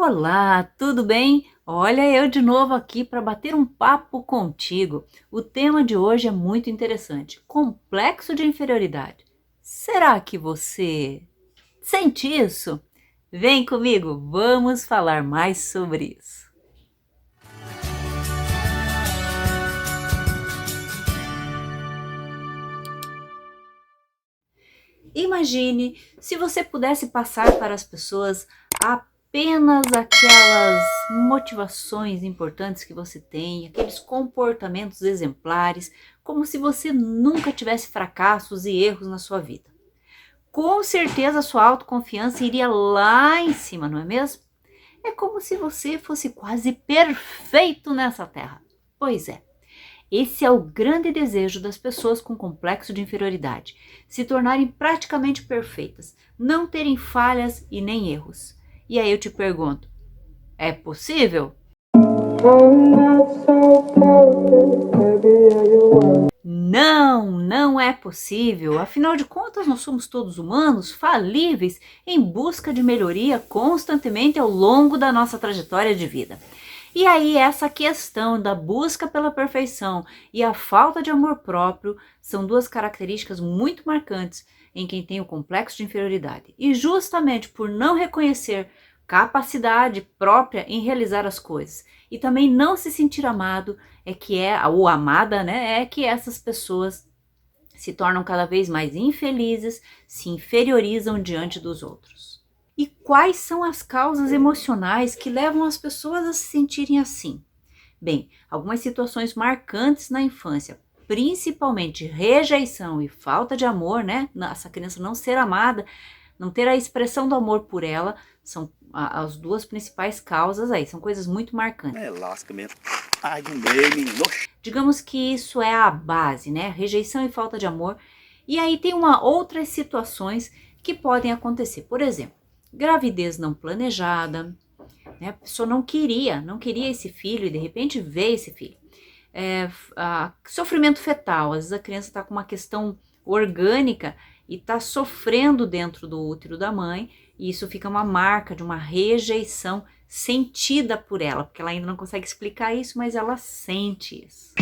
Olá, tudo bem? Olha, eu de novo aqui para bater um papo contigo. O tema de hoje é muito interessante: complexo de inferioridade. Será que você sente isso? Vem comigo, vamos falar mais sobre isso. Imagine se você pudesse passar para as pessoas apenas aquelas motivações importantes que você tem, aqueles comportamentos exemplares, como se você nunca tivesse fracassos e erros na sua vida. Com certeza a sua autoconfiança iria lá em cima, não é mesmo? É como se você fosse quase perfeito nessa terra. Pois é. Esse é o grande desejo das pessoas com complexo de inferioridade: se tornarem praticamente perfeitas, não terem falhas e nem erros. E aí eu te pergunto, é possível? Não, não é possível. Afinal de contas, nós somos todos humanos, falíveis, em busca de melhoria constantemente ao longo da nossa trajetória de vida. E aí essa questão da busca pela perfeição e a falta de amor próprio são duas características muito marcantes em quem tem o complexo de inferioridade. E justamente por não reconhecer capacidade própria em realizar as coisas e também não se sentir amado, ou amada, né? É que essas pessoas se tornam cada vez mais infelizes, se inferiorizam diante dos outros. E quais são as causas emocionais que levam as pessoas a se sentirem assim? Bem, algumas situações marcantes na infância, principalmente rejeição e falta de amor, né? Essa criança não ser amada, não ter a expressão do amor por ela, são as duas principais causas aí, são coisas muito marcantes. É, lasca mesmo. Ai, não dei, menino. Digamos que isso é a base, né? Rejeição e falta de amor. E aí tem outras situações que podem acontecer. Por exemplo, gravidez não planejada, né? A pessoa não queria esse filho e de repente vê esse filho. Sofrimento fetal, às vezes a criança está com uma questão orgânica e está sofrendo dentro do útero da mãe, e isso fica uma marca de uma rejeição sentida por ela, porque ela ainda não consegue explicar isso, mas ela sente isso.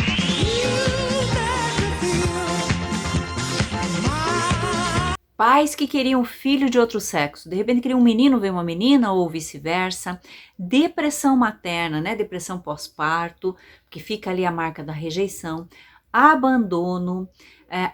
Pais que queriam filho de outro sexo, de repente queriam um menino, veio uma menina ou vice-versa. Depressão materna, né? Depressão pós-parto, que fica ali a marca da rejeição. Abandono,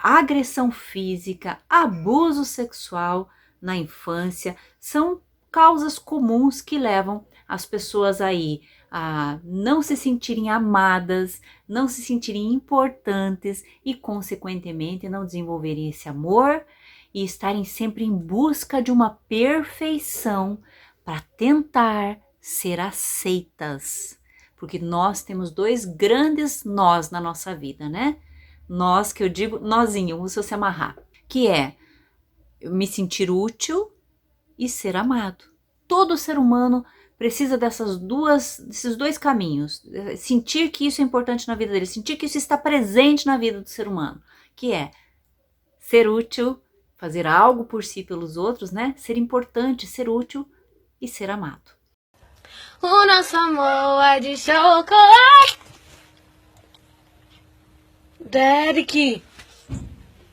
agressão física, abuso sexual na infância, são causas comuns que levam as pessoas aí a não se sentirem amadas, não se sentirem importantes e, consequentemente, não desenvolverem esse amor e estarem sempre em busca de uma perfeição para tentar ser aceitas. Porque nós temos dois grandes nós na nossa vida, né? Nós, que eu digo nozinho, como se fosse amarrar, que é me sentir útil e ser amado. Todo ser humano precisa desses dois caminhos, sentir que isso é importante na vida dele, sentir que isso está presente na vida do ser humano, que é ser útil, fazer algo por si pelos outros, né? Ser importante, ser útil e ser amado. O nosso amor é de chocolate. Derek,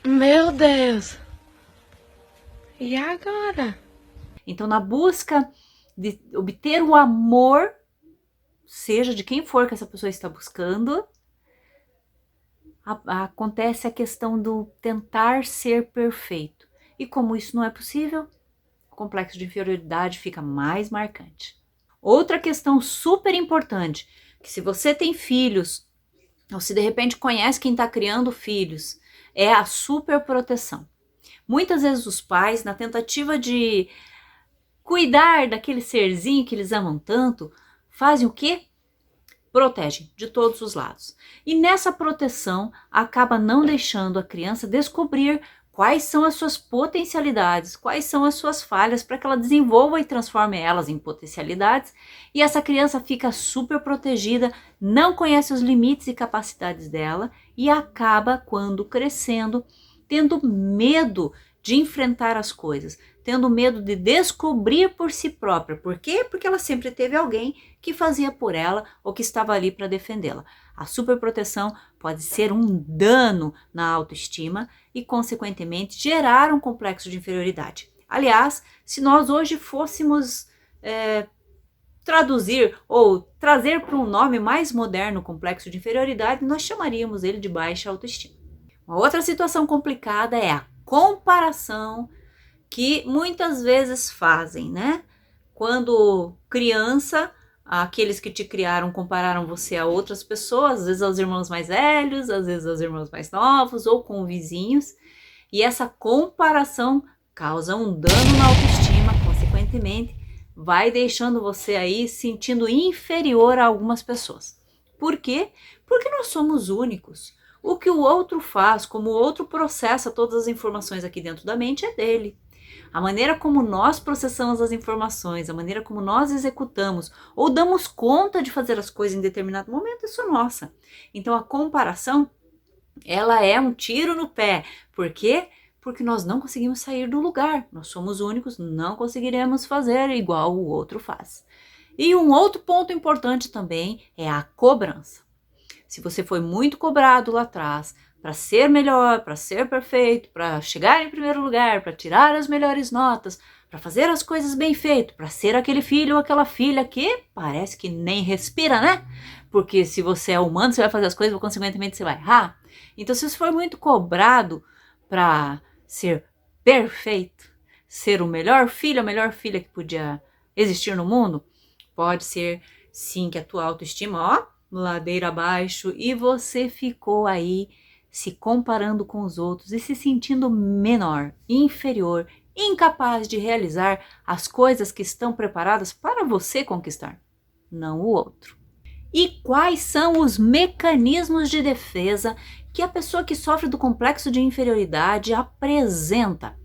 meu Deus. E agora? Então, na busca de obter o amor, seja de quem for que essa pessoa está buscando, acontece a questão do tentar ser perfeito. E como isso não é possível, o complexo de inferioridade fica mais marcante. Outra questão super importante, que se você tem filhos, ou se de repente conhece quem está criando filhos, é a superproteção. Muitas vezes os pais, na tentativa de cuidar daquele serzinho que eles amam tanto, fazem o quê? Protegem de todos os lados. E nessa proteção acaba não deixando a criança descobrir quais são as suas potencialidades, quais são as suas falhas, para que ela desenvolva e transforme elas em potencialidades. E essa criança fica super protegida, não conhece os limites e capacidades dela e acaba, quando crescendo, tendo medo de enfrentar as coisas, tendo medo de descobrir por si própria. Por quê? Porque ela sempre teve alguém que fazia por ela ou que estava ali para defendê-la. A superproteção pode ser um dano na autoestima e, consequentemente, gerar um complexo de inferioridade. Aliás, se nós hoje fôssemos traduzir ou trazer para um nome mais moderno complexo de inferioridade, nós chamaríamos ele de baixa autoestima. Uma outra situação complicada é a comparação que muitas vezes fazem, né? Quando criança, aqueles que te criaram compararam você a outras pessoas, às vezes aos irmãos mais velhos, às vezes aos irmãos mais novos ou com vizinhos, e essa comparação causa um dano na autoestima, consequentemente, vai deixando você aí sentindo inferior a algumas pessoas. Por quê? Porque nós somos únicos. O que o outro faz, como o outro processa todas as informações aqui dentro da mente é dele. A maneira como nós processamos as informações, a maneira como nós executamos ou damos conta de fazer as coisas em determinado momento, isso é nossa. Então a comparação, ela é um tiro no pé. Por quê? Porque nós não conseguimos sair do lugar. Nós somos únicos, não conseguiremos fazer igual o outro faz. E um outro ponto importante também é a cobrança. Se você foi muito cobrado lá atrás para ser melhor, para ser perfeito, para chegar em primeiro lugar, para tirar as melhores notas, para fazer as coisas bem feitas, para ser aquele filho ou aquela filha que parece que nem respira, né? Porque se você é humano, você vai fazer as coisas, consequentemente você vai errar. Então, se você foi muito cobrado para ser perfeito, ser o melhor filho, a melhor filha que podia existir no mundo, pode ser sim que a tua autoestima, ladeira abaixo, e você ficou aí se comparando com os outros e se sentindo menor, inferior, incapaz de realizar as coisas que estão preparadas para você conquistar, não o outro. E quais são os mecanismos de defesa que a pessoa que sofre do complexo de inferioridade apresenta?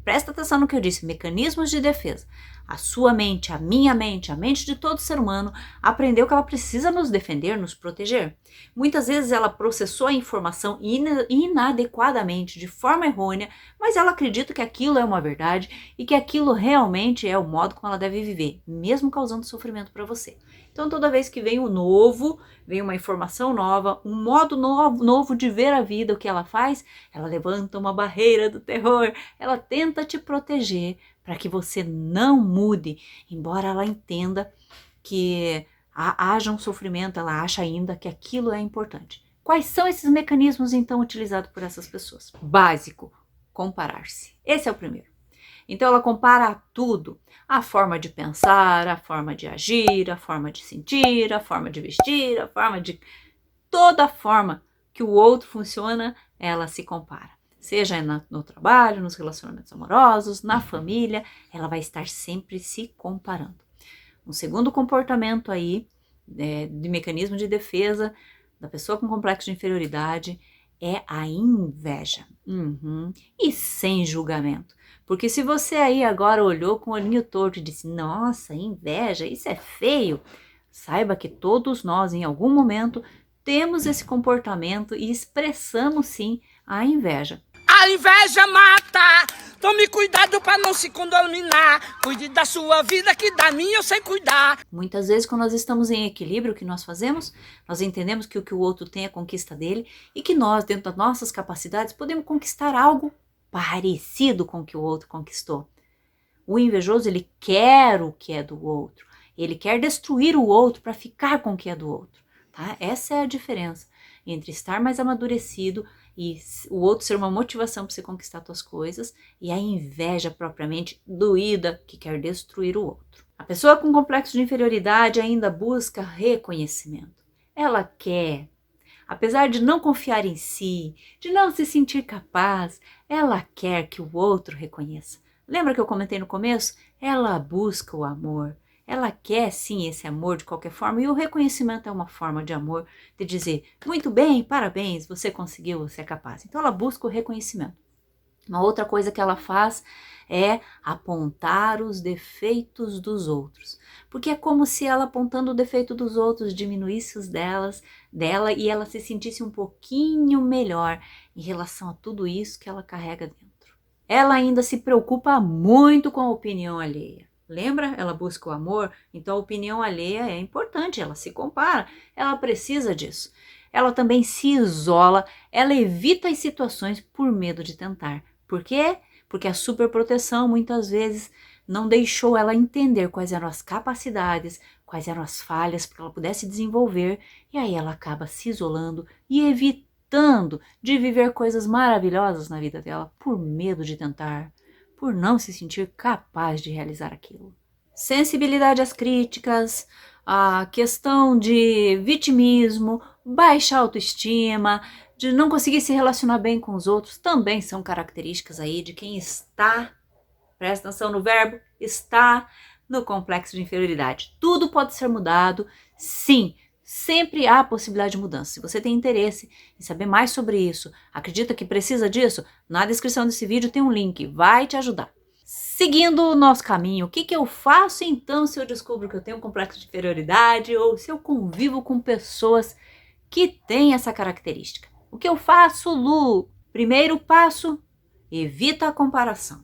Presta atenção no que eu disse, mecanismos de defesa. A sua mente, a minha mente, a mente de todo ser humano aprendeu que ela precisa nos defender, nos proteger. Muitas vezes ela processou a informação inadequadamente, de forma errônea, mas ela acredita que aquilo é uma verdade e que aquilo realmente é o modo como ela deve viver, mesmo causando sofrimento para você. Então, toda vez que vem o novo, vem uma informação nova, um modo novo de ver a vida, o que ela faz? Ela levanta uma barreira do terror, ela tenta te proteger para que você não mude, embora ela entenda que haja um sofrimento, ela acha ainda que aquilo é importante. Quais são esses mecanismos, então, utilizados por essas pessoas? Básico, comparar-se. Esse é o primeiro. Então ela compara tudo, a forma de pensar, a forma de agir, a forma de sentir, a forma de vestir, a forma de... toda a forma que o outro funciona, ela se compara. Seja no trabalho, nos relacionamentos amorosos, na família, ela vai estar sempre se comparando. Um segundo comportamento aí, de mecanismo de defesa da pessoa com complexo de inferioridade, é a inveja. E sem julgamento. Porque se você aí agora olhou com o olhinho torto e disse, nossa, inveja, isso é feio, saiba que todos nós, em algum momento, temos esse comportamento e expressamos sim a inveja. A inveja mata, tome cuidado para não se contaminar, cuide da sua vida que da minha eu sei cuidar. Muitas vezes quando nós estamos em equilíbrio, o que nós fazemos? Nós entendemos que o que o outro tem é a conquista dele e que nós, dentro das nossas capacidades, podemos conquistar algo parecido com o que o outro conquistou. O invejoso, ele quer o que é do outro, ele quer destruir o outro para ficar com o que é do outro. Tá? Essa é a diferença entre estar mais amadurecido e o outro ser uma motivação para você conquistar suas coisas e a inveja propriamente doída que quer destruir o outro. A pessoa com complexo de inferioridade ainda busca reconhecimento. Ela quer, apesar de não confiar em si, de não se sentir capaz, ela quer que o outro reconheça. Lembra que eu comentei no começo? Ela busca o amor. Ela quer sim esse amor de qualquer forma e o reconhecimento é uma forma de amor, de dizer, muito bem, parabéns, você conseguiu, você é capaz. Então ela busca o reconhecimento. Uma outra coisa que ela faz é apontar os defeitos dos outros. Porque é como se ela apontando o defeito dos outros diminuísse os dela e ela se sentisse um pouquinho melhor em relação a tudo isso que ela carrega dentro. ela ainda se preocupa muito com a opinião alheia. Lembra? Ela busca o amor, então a opinião alheia é importante, ela se compara, ela precisa disso. Ela também se isola, ela evita as situações por medo de tentar. Por quê? Porque a superproteção muitas vezes não deixou ela entender quais eram as capacidades, quais eram as falhas para que ela pudesse desenvolver, e aí ela acaba se isolando e evitando de viver coisas maravilhosas na vida dela por medo de tentar, por não se sentir capaz de realizar aquilo. Sensibilidade às críticas, a questão de vitimismo, baixa autoestima, de não conseguir se relacionar bem com os outros, também são características aí de quem está, presta atenção no verbo, está no complexo de inferioridade. Tudo pode ser mudado, sim, sempre há possibilidade de mudança. Se você tem interesse em saber mais sobre isso, acredita que precisa disso, na descrição desse vídeo tem um link, vai te ajudar. Seguindo o nosso caminho, o que eu faço então se eu descubro que eu tenho um complexo de inferioridade ou se eu convivo com pessoas que têm essa característica? O que eu faço, Lu? Primeiro passo, evita a comparação.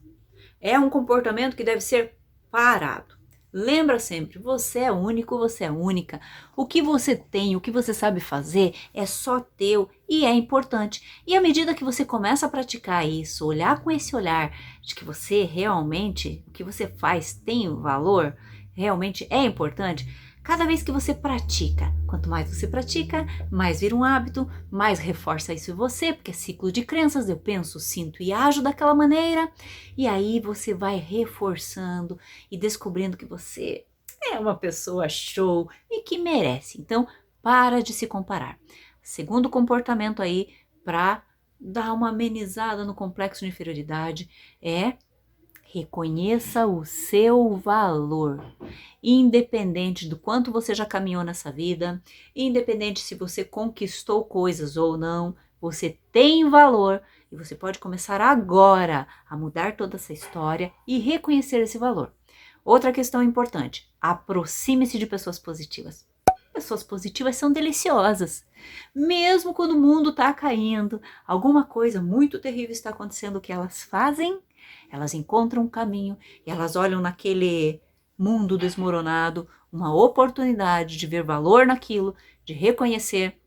É um comportamento que deve ser parado. Lembra sempre, você é único, você é única. O que você tem, o que você sabe fazer é só teu e é importante. E à medida que você começa a praticar isso, olhar com esse olhar de que você realmente, o que você faz tem valor, realmente é importante, cada vez que você pratica, quanto mais você pratica, mais vira um hábito, mais reforça isso em você, porque é ciclo de crenças, eu penso, sinto e ajo daquela maneira, e aí você vai reforçando e descobrindo que você é uma pessoa show e que merece. Então, para de se comparar. Segundo comportamento aí, para dar uma amenizada no complexo de inferioridade, é reconheça o seu valor, independente do quanto você já caminhou nessa vida, independente se você conquistou coisas ou não, você tem valor e você pode começar agora a mudar toda essa história e reconhecer esse valor. Outra questão importante, aproxime-se de pessoas positivas. Pessoas positivas são deliciosas. Mesmo quando o mundo está caindo, alguma coisa muito terrível está acontecendo, o que elas fazem? Elas encontram um caminho e elas olham naquele mundo desmoronado uma oportunidade de ver valor naquilo, de reconhecer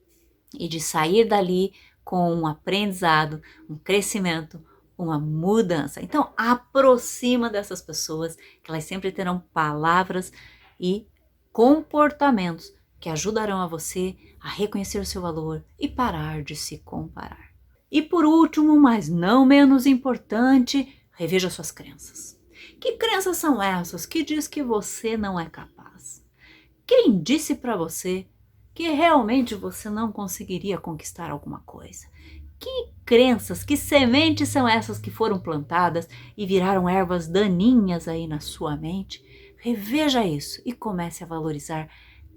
e de sair dali com um aprendizado, um crescimento, uma mudança. Então, aproxima dessas pessoas, que elas sempre terão palavras e comportamentos que ajudarão a você a reconhecer o seu valor e parar de se comparar. E por último, mas não menos importante, reveja suas crenças. Que crenças são essas que diz que você não é capaz? Quem disse para você que realmente você não conseguiria conquistar alguma coisa? Que crenças, que sementes são essas que foram plantadas e viraram ervas daninhas aí na sua mente? Reveja isso e comece a valorizar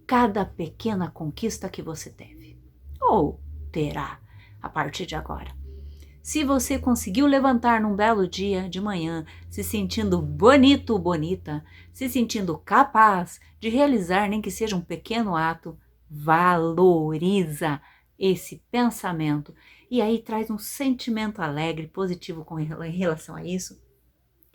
cada pequena conquista que você teve, ou terá a partir de agora. Se você conseguiu levantar num belo dia de manhã, se sentindo bonito ou bonita, se sentindo capaz de realizar nem que seja um pequeno ato, valoriza esse pensamento e aí traz um sentimento alegre, positivo em relação a isso,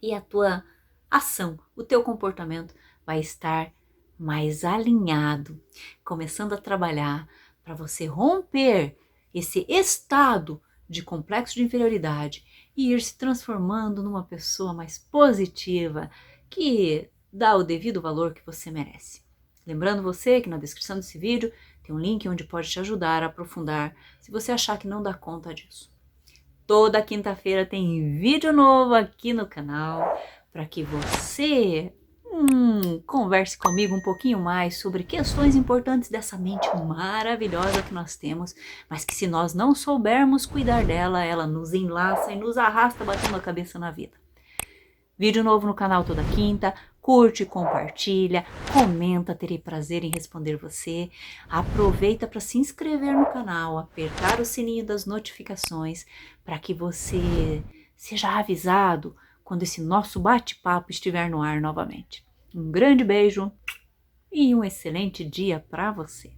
e a tua ação, o teu comportamento vai estar mais alinhado, começando a trabalhar para você romper esse estado de complexo de inferioridade e ir se transformando numa pessoa mais positiva, que dá o devido valor que você merece. Lembrando você que na descrição desse vídeo tem um link onde pode te ajudar a aprofundar se você achar que não dá conta disso. Toda quinta-feira tem vídeo novo aqui no canal para que você converse comigo um pouquinho mais sobre questões importantes dessa mente maravilhosa que nós temos, mas que se nós não soubermos cuidar dela, ela nos enlaça e nos arrasta batendo a cabeça na vida. Vídeo novo no canal toda quinta, curte, compartilha, comenta, terei prazer em responder você. Aproveita para se inscrever no canal, apertar o sininho das notificações para que você seja avisado quando esse nosso bate-papo estiver no ar novamente. Um grande beijo e um excelente dia para você.